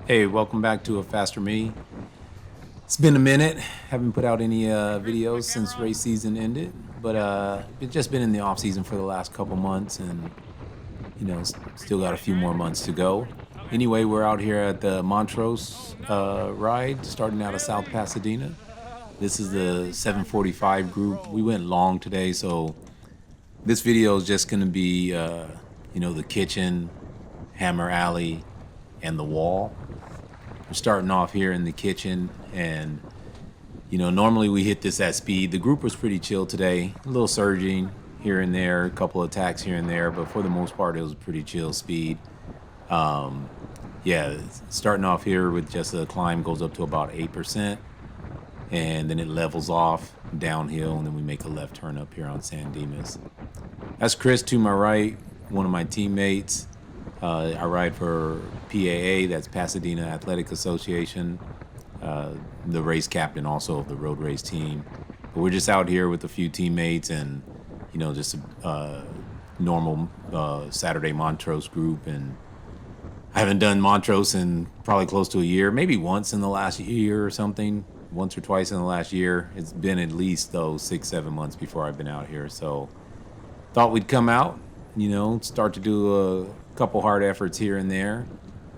Hey, welcome back to A Faster Me. It's been a minute. Haven't put out any videos since race season ended, but it's just been in the off season for the last couple months, and still got a few more months to go. Anyway, we're out here at the Montrose ride, starting out of South Pasadena. This is the 745 group. We went long today, so this video is just going to be, the kitchen, hammer alley, and the wall. We're starting off here in the kitchen, and normally we hit this at speed. The group was pretty chill today, a little surging here and there, a couple of attacks here and there, but for the most part it was pretty chill speed. Yeah, starting off here with just a climb goes up to about 8%, and then it levels off downhill, and then we make a left turn up here on San Dimas. That's Chris to my right, one of my teammates. I ride for PAA, that's Pasadena Athletic Association, the race captain also of the road race team. But we're just out here with a few teammates and, just a normal Saturday Montrose group. And I haven't done Montrose in probably close to a year, maybe once in the last year or something, once or twice in the last year. It's been at least, though, 6-7 months before I've been out here. So thought we'd come out, start to do a couple hard efforts here and there,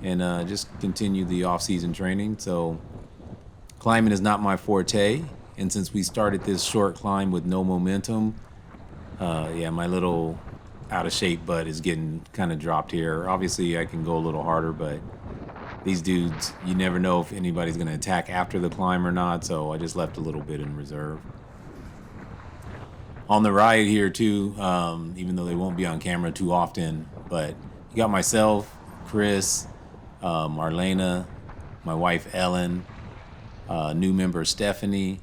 and just continue the off-season training. So climbing is not my forte, and since we started this short climb with no momentum, my little out of shape butt is getting kind of dropped here. Obviously I can go a little harder, but these dudes, you never know if anybody's going to attack after the climb or not, so I just left a little bit in reserve. On the ride here too, even though they won't be on camera too often, but you got myself, Chris, Marlena, my wife Ellen, new member Stephanie,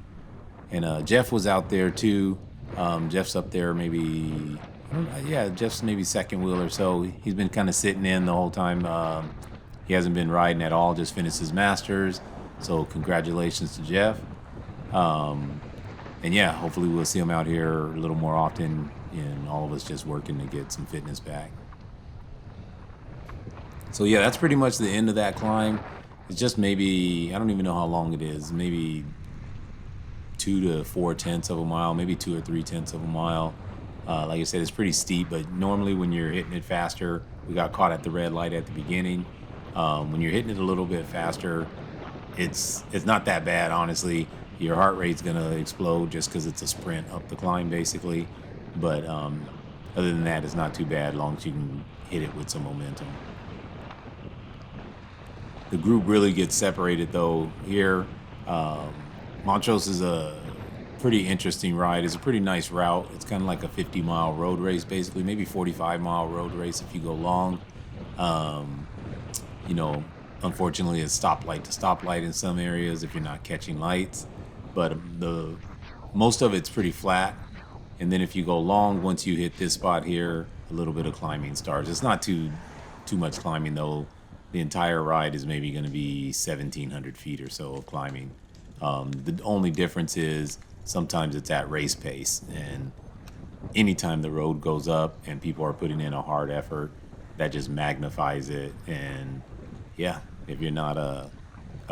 and Jeff was out there too. Jeff's up there maybe, Jeff's maybe second wheel or so. He's been kind of sitting in the whole time. He hasn't been riding at all, just finished his Masters. So congratulations to Jeff. And yeah, hopefully we'll see him out here a little more often, and all of us just working to get some fitness back. So yeah, that's pretty much the end of that climb. It's just maybe, I don't even know how long it is, maybe 2 to 4 tenths of a mile, maybe 2 or 3 tenths of a mile. Like I said, it's pretty steep, but normally when you're hitting it faster, we got caught at the red light at the beginning. When you're hitting it a little bit faster, it's not that bad, honestly. Your heart rate's gonna explode just because it's a sprint up the climb, basically. But other than that, it's not too bad, as long as you can hit it with some momentum. The group really gets separated though here. Montrose is a pretty interesting ride. It's a pretty nice route. It's kind of like a 50-mile road race, basically, maybe 45-mile road race if you go long. Unfortunately, it's stoplight to stoplight in some areas if you're not catching lights. But most of it's pretty flat. And then if you go long, once you hit this spot here, a little bit of climbing starts. It's not too much climbing though. The entire ride is maybe going to be 1,700 feet or so of climbing. The only difference is sometimes it's at race pace, and anytime the road goes up and people are putting in a hard effort, that just magnifies it. And yeah, if you're not a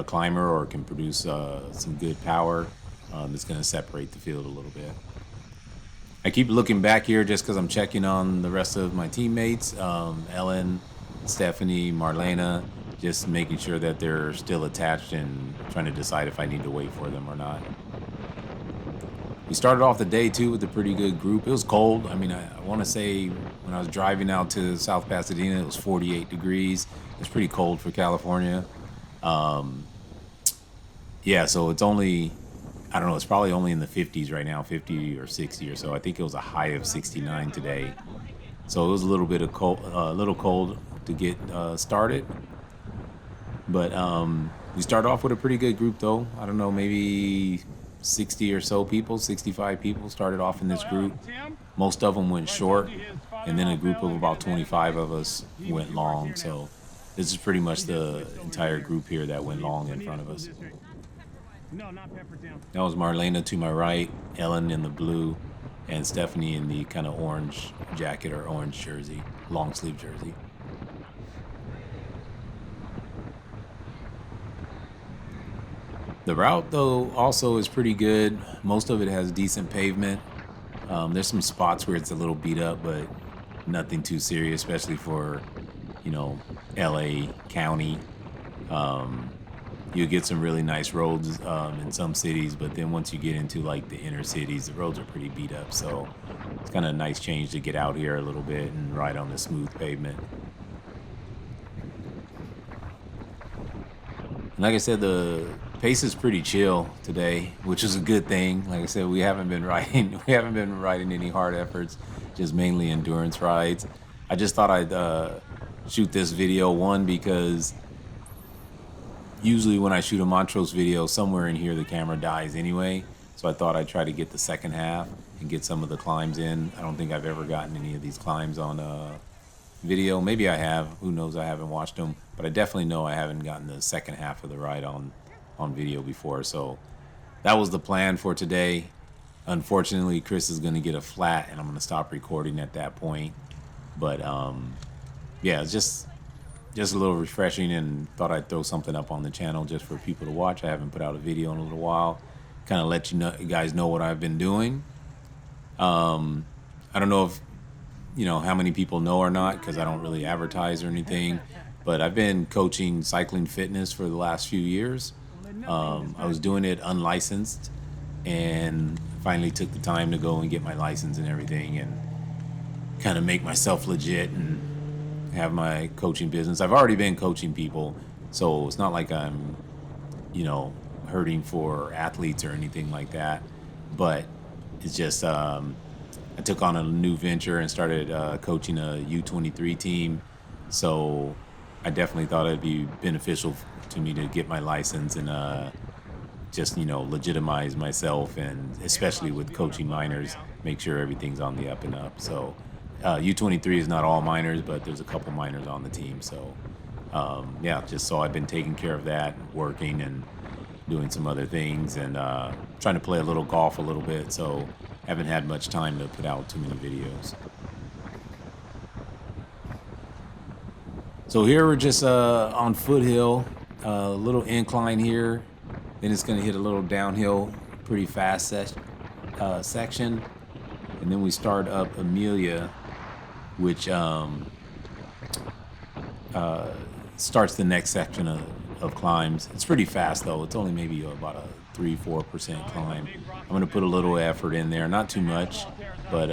climber or can produce some good power, it's going to separate the field a little bit. I keep looking back here just because I'm checking on the rest of my teammates, Ellen, Stephanie, Marlena, just making sure that they're still attached and trying to decide if I need to wait for them or not. We started off the day too with a pretty good group. It was cold. I mean, I want to say when I was driving out to South Pasadena, it was 48 degrees. It's pretty cold for California. So it's only, I don't know, it's probably only in the 50s right now, 50 or 60 or so. I think it was a high of 69 today. So it was a little bit of cold, to get started. But we started off with a pretty good group though. I don't know, maybe 60 or so people, 65 people started off in this group. Most of them went short, and then a group of about 25 of us went long. So this is pretty much the entire group here that went long in front of us. That was Marlena to my right, Ellen in the blue, and Stephanie in the kind of orange jacket or orange jersey, long sleeve jersey. The route, though, also is pretty good. Most of it has decent pavement. There's some spots where it's a little beat up, but nothing too serious, especially for, you know, LA County. Um, you get some really nice roads in some cities, but then once you get into like the inner cities, the roads are pretty beat up. So it's kind of a nice change to get out here a little bit and ride on the smooth pavement. And like I said, the pace is pretty chill today, which is a good thing. Like I said, we haven't been riding any hard efforts, just mainly endurance rides. I just thought I'd shoot this video, one because usually when I shoot a Montrose video, somewhere in here the camera dies anyway. So I thought I'd try to get the second half and get some of the climbs in. I don't think I've ever gotten any of these climbs on video. Maybe I have. Who knows? I haven't watched them, but I definitely know I haven't gotten the second half of the ride on video before. So that was the plan for today. Unfortunately, Chris is going to get a flat, and I'm going to stop recording at that point. But yeah, it's just a little refreshing, and thought I'd throw something up on the channel just for people to watch. I haven't put out a video in a little while. Kind of let you guys know what I've been doing. I don't know if how many people know or not, because I don't really advertise or anything, but I've been coaching cycling fitness for the last few years. I was doing it unlicensed, and finally took the time to go and get my license and everything, and kind of make myself legit and have my coaching business. I've already been coaching people, so it's not like I'm hurting for athletes or anything like that, but it's just I took on a new venture and started coaching a U23 team. So I definitely thought it'd be beneficial to me to get my license and just, legitimize myself, and especially with coaching minors, make sure everything's on the up and up. So U23 is not all minors, but there's a couple minors on the team. So yeah, just so I've been taking care of that, working and doing some other things, and trying to play a little golf a little bit. So haven't had much time to put out too many videos. So here we're just on foothill, a little incline here. Then it's going to hit a little downhill, pretty fast section. And then we start up Amelia, which starts the next section of climbs. It's pretty fast though. It's only maybe about a 3-4% climb. I'm going to put a little effort in there, not too much, but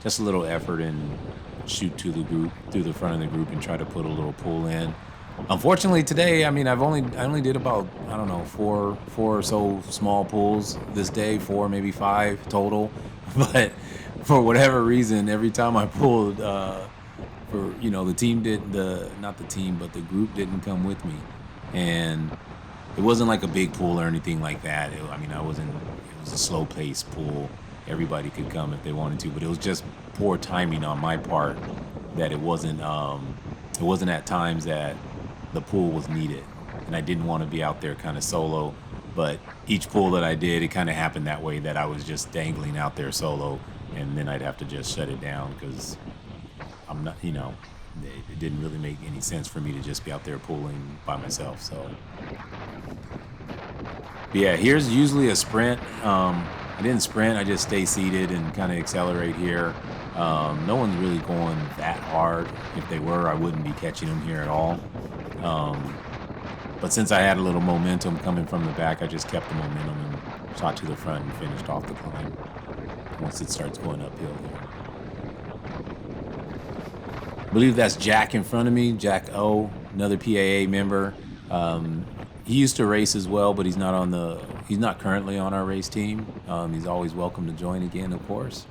just a little effort, and shoot to the group, through the front of the group, and try to put a little pull in. Unfortunately today, I mean, I only did about, I don't know, four or so small pulls this day, 4 maybe 5 total. But for whatever reason, every time I pulled, the team not the team, but the group didn't come with me, and it wasn't like a big pool or anything like that. It was a slow paced pool. Everybody could come if they wanted to, but it was just poor timing on my part that it wasn't at times that the pool was needed, and I didn't want to be out there kind of solo. But each pool that I did, it kind of happened that way, that I was just dangling out there solo, and then I'd have to just shut it down, because I'm not, it didn't really make any sense for me to just be out there pulling by myself. So but yeah, here's usually a sprint. I didn't sprint, I just stay seated and kind of accelerate here. No one's really going that hard. If they were, I wouldn't be catching them here at all. But since I had a little momentum coming from the back, I just kept the momentum and shot to the front and finished off the climb once it starts going uphill here. I believe that's Jack in front of me, Jack O, another PAA member. He used to race as well, but he's not currently on our race team. He's always welcome to join again, of course.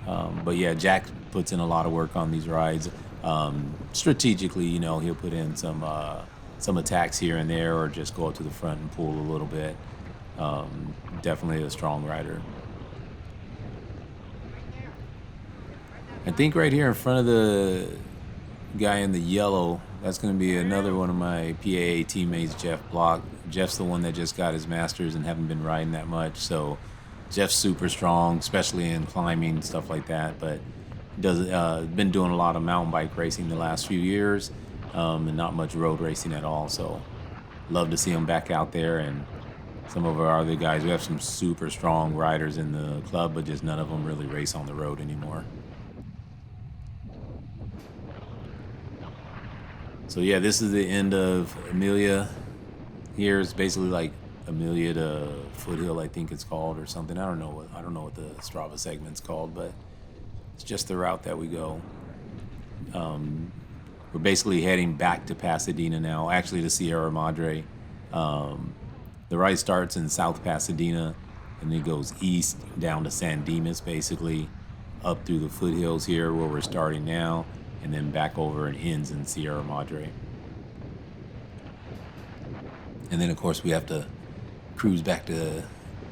But yeah, Jack puts in a lot of work on these rides. Strategically, he'll put in some attacks here and there, or just go up to the front and pull a little bit. Definitely a strong rider. I think right here in front of the guy in the yellow, that's going to be another one of my PAA teammates, Jeff Block. Jeff's the one that just got his master's and haven't been riding that much. So Jeff's super strong, especially in climbing, stuff like that. But been doing a lot of mountain bike racing the last few years, and not much road racing at all. So love to see him back out there and some of our other guys. We have some super strong riders in the club, but just none of them really race on the road anymore. So yeah, this is the end of Amelia. Here is basically like Amelia to Foothill, I think it's called, or something. I don't know what the Strava segment's called, but it's just the route that we go. We're basically heading back to Pasadena now, actually to Sierra Madre. The ride starts in South Pasadena and then goes east down to San Dimas, basically up through the foothills here where we're starting now, and then back over and ends in Sierra Madre. And then, of course, we have to cruise back to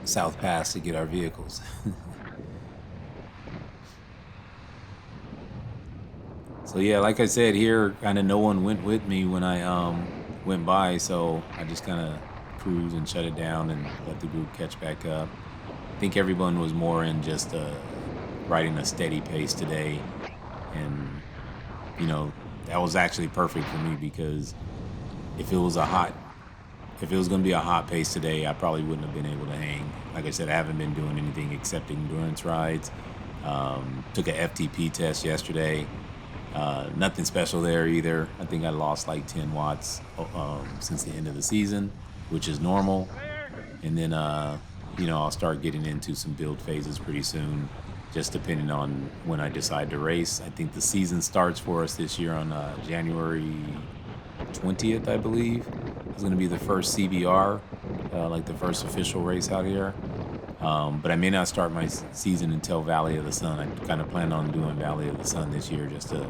South Pass to get our vehicles. So yeah, like I said, here kind of no one went with me when I went by, so I just kind of cruise and shut it down and let the group catch back up. I think everyone was more in just riding a steady pace today, and that was actually perfect for me because if it was going to be a hot pace today, I probably wouldn't have been able to hang. Like I said, I haven't been doing anything except endurance rides. Took a FTP test yesterday. Nothing special there either. I think I lost like 10 watts since the end of the season, which is normal. And then, I'll start getting into some build phases pretty soon, just depending on when I decide to race. I think the season starts for us this year on January 20th, I believe. It's going to be the first CBR, like the first official race out here. But I may not start my season until Valley of the Sun. I kind of plan on doing Valley of the Sun this year just to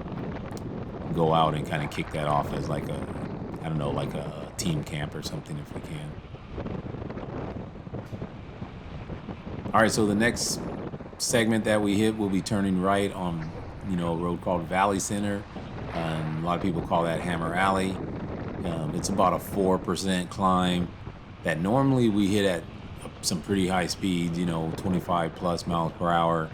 go out and kind of kick that off as like a team camp or something if we can. All right, so the next segment that we hit will be turning right on, a road called Valley Center. A lot of people call that Hammer Alley. It's about a 4% climb that normally we hit at some pretty high speeds, 25 plus miles per hour,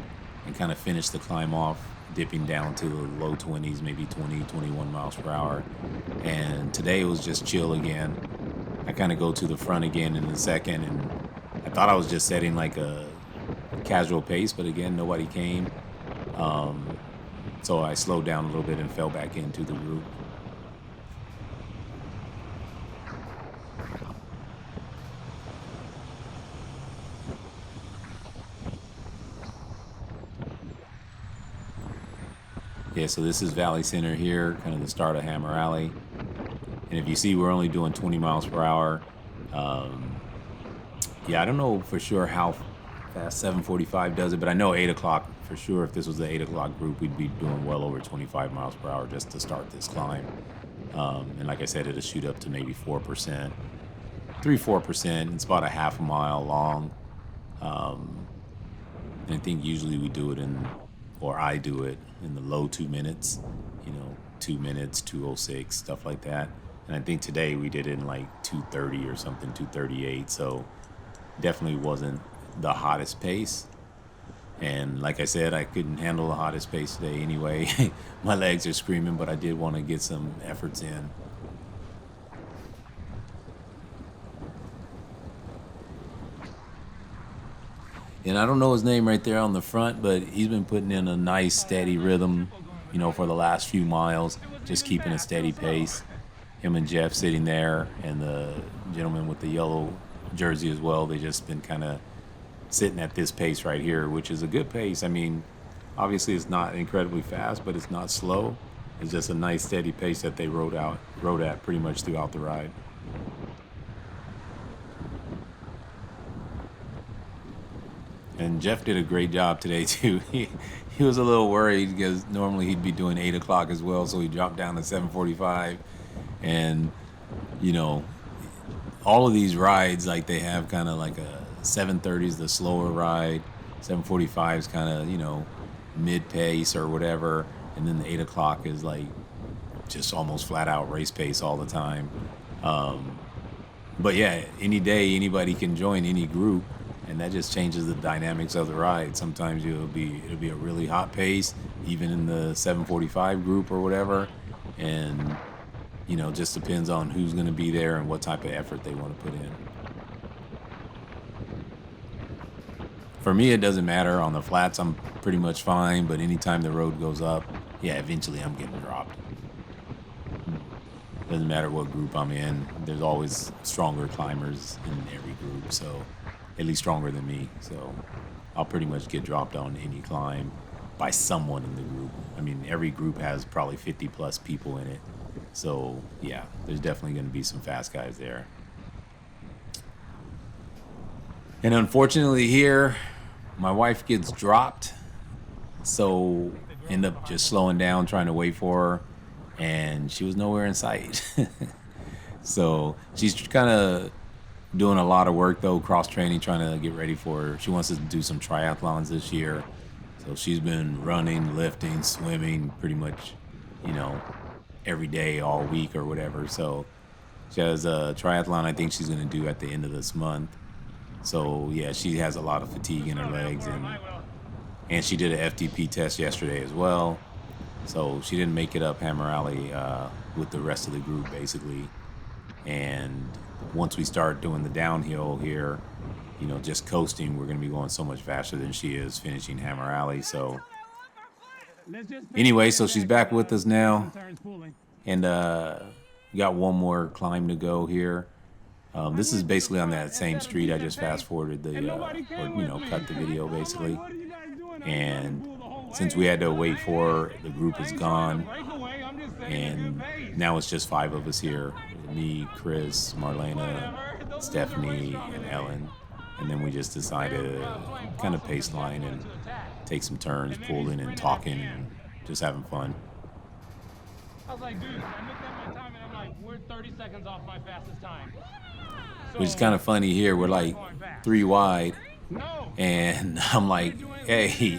and kind of finish the climb off dipping down to the low 20s, maybe 20, 21 miles per hour. And today it was just chill again. I kind of go to the front again in a second, and I thought I was just setting like a casual pace, but again, nobody came. So I slowed down a little bit and fell back into the group. Yeah, so this is Valley Center here, kind of the start of Hammer Alley. And if you see, we're only doing 20 miles per hour. I don't know for sure how fast 745 does it, but I know 8 o'clock for sure. If this was the 8 o'clock group, we'd be doing well over 25 miles per hour just to start this climb. And like I said, it'll shoot up to maybe 4%, 3-4%. It's about a half a mile long. And I think usually we do it I do it in the low 2 minutes, 2 minutes, 2:06, stuff like that. And I think today we did it in like 2:30 or something, 2:38. So definitely wasn't the hottest pace. And like I said, I couldn't handle the hottest pace today anyway. My legs are screaming, but I did want to get some efforts in. And I don't know his name right there on the front, but he's been putting in a nice steady rhythm, for the last few miles, just keeping a steady pace. Him and Jeff sitting there, and the gentleman with the yellow jersey as well, they just been kind of sitting at this pace right here, which is a good pace. I mean, obviously it's not incredibly fast, but it's not slow. It's just a nice steady pace that they rode at pretty much throughout the ride. And Jeff did a great job today too. He was a little worried because normally he'd be doing 8 o'clock as well, so he dropped down to 7:45. And all of these rides, like they have kind of like a 7:30 is the slower ride, 7:45 is kind of mid pace or whatever, and then the 8 o'clock is like just almost flat out race pace all the time. But yeah, any day anybody can join any group. And that just changes the dynamics of the ride. Sometimes it'll be a really hot pace, even in the 7:45 group or whatever. And, just depends on who's going to be there and what type of effort they want to put in. For me, it doesn't matter. On the flats, I'm pretty much fine. But anytime the road goes up, yeah, eventually I'm getting dropped. Doesn't matter what group I'm in. There's always stronger climbers in every group, so at least stronger than me. So I'll pretty much get dropped on any climb by someone in the group. I mean, every group has probably 50 plus people in it. So yeah, there's definitely going to be some fast guys there. And unfortunately here, my wife gets dropped. So end up just slowing down, trying to wait for her. And she was nowhere in sight. So she's kind of doing a lot of work though, cross training, trying to get ready for her. She wants to do some triathlons this year. So she's been running, lifting, swimming pretty much, you know, every day, all week or whatever. So she has a triathlon I think she's going to do at the end of this month. So yeah, she has a lot of fatigue in her legs, and she did an FTP test yesterday as well. So she didn't make it up Hammer Alley with the rest of the group basically. And once we start doing the downhill here, you know, just coasting, we're going to be going so much faster than she is finishing Hammer Alley. So anyway, so she's back with us now, and got one more climb to go here. This is basically on that same street. I just fast forwarded cut the video basically. And since we had to wait for her, the group is gone. And now it's just 5 of us here. Me, Chris, Marlena, Stephanie, and Ellen. And then we just decided to kind of pace line and take some turns, pulling and talking and just having fun. I was like, dude, I looked at my time and I'm like, we're 30 seconds off my fastest time. Which is kind of funny here. We're like 3 wide. And I'm like, hey,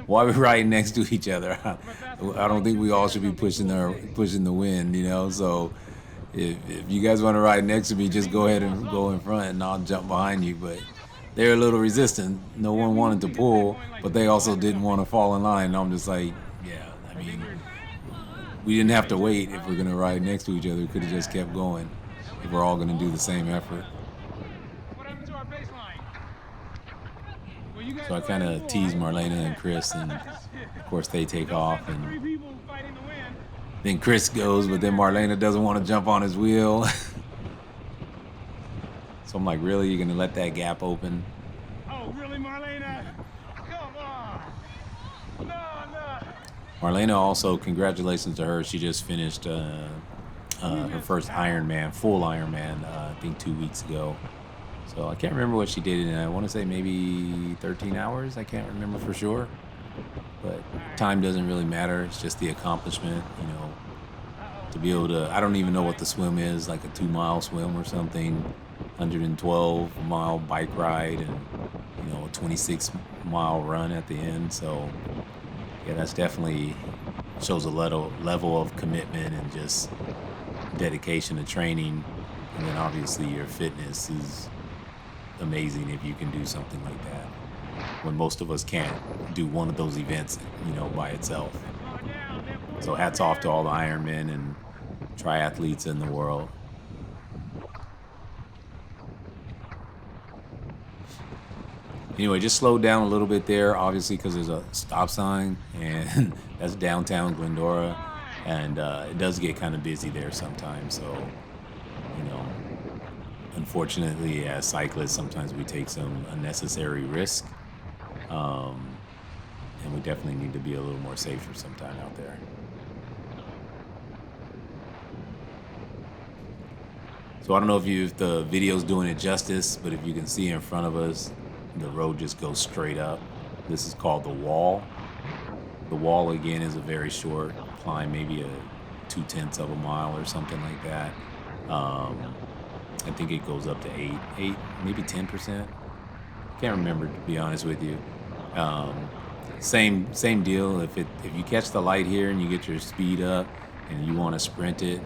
why are we riding next to each other? I don't think we all should be pushing the wind, you know? So if you guys want to ride next to me, just go ahead and go in front and I'll jump behind you. But they're a little resistant. No one wanted to pull, but they also didn't want to fall in line. And I'm just like, yeah, I mean, we didn't have to wait if we're going to ride next to each other. We could have just kept going if we're all going to do the same effort. So I kind of tease Marlena and Chris, and of course they take off, and then Chris goes, but then Marlena doesn't want to jump on his wheel. So I'm like, really? You're gonna let that gap open? Oh, really, Marlena? Come on! No. Marlena also, congratulations to her. She just finished her first Ironman, full Ironman, I think 2 weeks ago. So I can't remember what she did in, I want to say maybe 13 hours. I can't remember for sure. But time doesn't really matter. It's just the accomplishment, you know, to be able to, I don't even know what the swim is, like a 2-mile swim or something, 112-mile bike ride, and, you know, a 26-mile run at the end. So, yeah, that's definitely shows a level of commitment and just dedication to training. And then obviously your fitness is amazing if you can do something like that, when most of us can't do one of those events, you know, by itself. So hats off to all the Ironmen and triathletes in the world. Anyway, just slowed down a little bit there, obviously, because there's a stop sign, and that's downtown Glendora, and it does get kind of busy there sometimes. So, you know, unfortunately, as cyclists, sometimes we take some unnecessary risk, and we definitely need to be a little more safer sometime out there. So I don't know if the video's doing it justice, but if you can see in front of us, the road just goes straight up. This is called the wall. The wall, again, is a very short climb, maybe a 0.2 of a mile or something like that. I think it goes up to 8, maybe 10%. Can't remember, to be honest with you. Same deal. If you catch the light here and you get your speed up and you want to sprint it,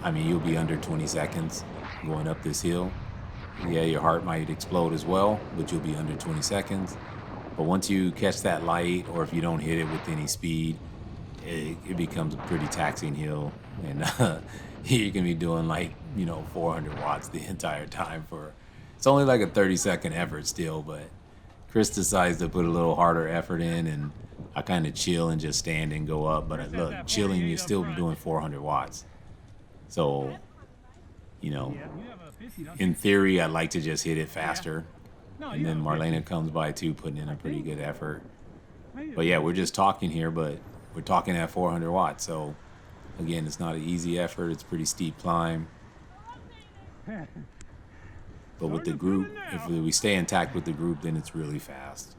I mean, you'll be under 20 seconds going up this hill. Yeah, your heart might explode as well, but you'll be under 20 seconds. But once you catch that light, or if you don't hit it with any speed, it becomes a pretty taxing hill, and you can be doing 400 watts the entire time it's only like a 30-second effort still, but Chris decides to put a little harder effort in, and I kind of chill and just stand and go up. But look, chilling, you're still doing 400 watts. So, you know, Yeah, you have a 50, don't you? in theory, I'd like to just hit it faster. No, And you then have a 50. Marlena comes by too, putting in a pretty good effort. Maybe But yeah, we're just talking here, but we're talking at 400 watts. So again, it's not an easy effort. It's a pretty steep climb. But with the group, if we stay intact with the group, then it's really fast.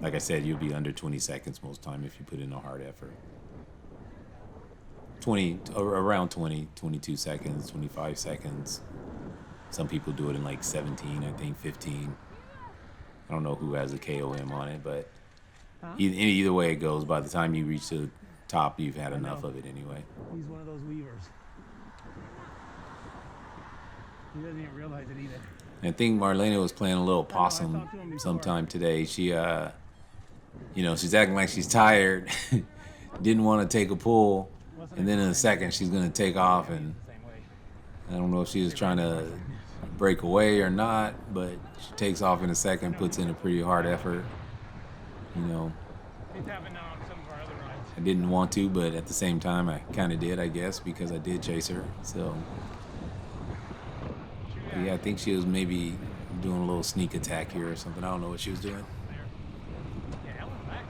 Like I said, you'll be under 20 seconds most time if you put in a hard effort. 20, around 20, 22 seconds, 25 seconds. Some people do it in like 17, I think 15. I don't know who has a KOM on it, but either way it goes, by the time you reach the top, you've had enough of it anyway. He's one of those weavers. He doesn't even realize it either. I think Marlena was playing a little possum sometime today. She, you know, she's acting like she's tired, didn't want to take a pull, and then in a second she's going to take off, and I don't know if she was trying to break away or not, but she takes off in a second, puts in a pretty hard effort. You know, It's happened on some of our other rides. I didn't want to, but at the same time I kind of did, I guess, because I did chase her. So yeah, I think she was maybe doing a little sneak attack here or something. I don't know what she was doing. Yeah, that one's back.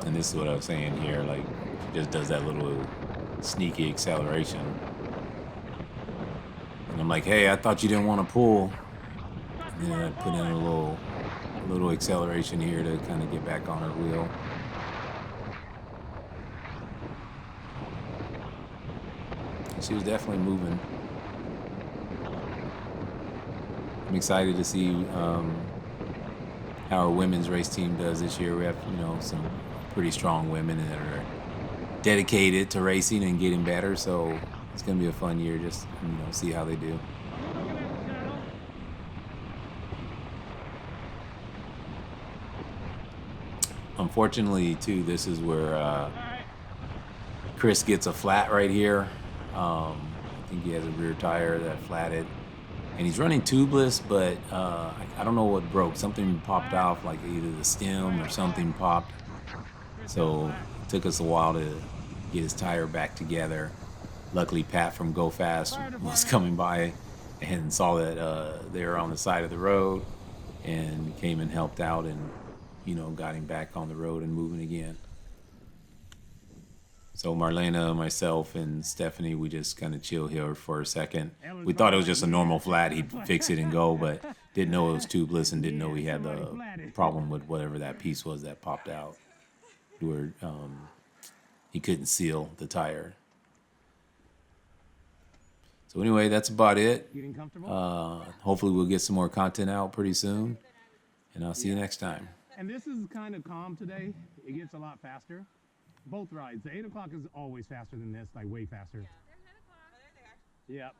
And this is what I was saying here, like, she just does that little sneaky acceleration. And I'm like, hey, I thought you didn't want to pull. And then I put in a little acceleration here to kind of get back on her wheel. And she was definitely moving. I'm excited to see how our women's race team does this year. We have, you know, some pretty strong women that are dedicated to racing and getting better. So it's going to be a fun year. Just, you know, see how they do. Unfortunately, too, this is where Chris gets a flat right here. I think he has a rear tire that flatted. And he's running tubeless, but I don't know what broke. Something popped off, like either the stem or something popped. So it took us a while to get his tire back together. Luckily, Pat from Go Fast was coming by and saw that they were on the side of the road and came and helped out and, you know, got him back on the road and moving again. So Marlena, myself, and Stephanie, we just kind of chill here for a second. We thought it was just a normal flat. He'd fix it and go, but didn't know it was tubeless and didn't know he had the problem with whatever that piece was that popped out, where he couldn't seal the tire. So anyway, that's about it. Getting comfortable? Hopefully we'll get some more content out pretty soon, and I'll see you next time. And this is kind of calm today. It gets a lot faster. Both rides. The 8 o'clock is always faster than this, like way faster. There's 9 o'clock. Oh, there they are. Yep.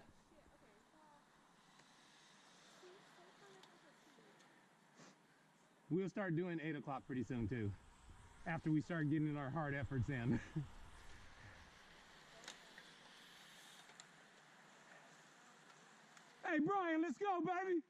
We'll start doing 8 o'clock pretty soon too. After we start getting our hard efforts in. Hey Brian, let's go, baby.